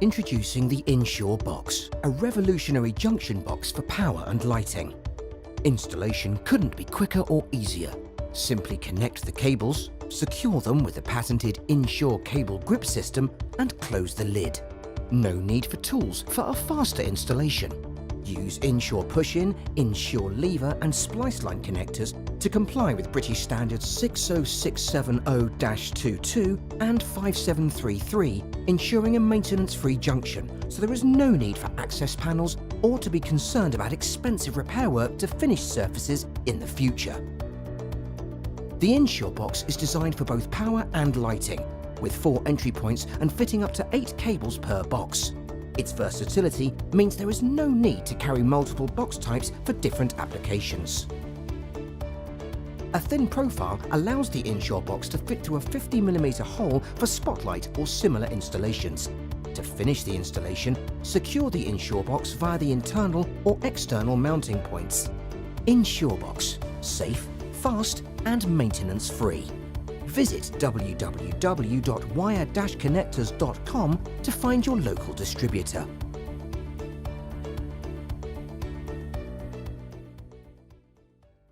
Introducing the Insure Box, a revolutionary junction box for power and lighting. Installation couldn't be quicker or easier. Simply connect the cables, secure them with the patented Insure cable grip system, and close the lid. No need for tools for a faster installation. Use Insure push-in, Insure lever and splice line connectors to comply with British Standards 60670-22 and 5733, ensuring a maintenance-free junction, so there is no need for access panels or to be concerned about expensive repair work to finished surfaces in the future. The Insure box is designed for both power and lighting, with 4 entry points and fitting up to 8 cables per box. Its versatility means there is no need to carry multiple box types for different applications. A thin profile allows the Insure box to fit through a 50mm hole for spotlight or similar installations. To finish the installation, secure the Insure box via the internal or external mounting points. Insure box, safe, fast and maintenance-free. Visit www.wire-connectors.com to find your local distributor.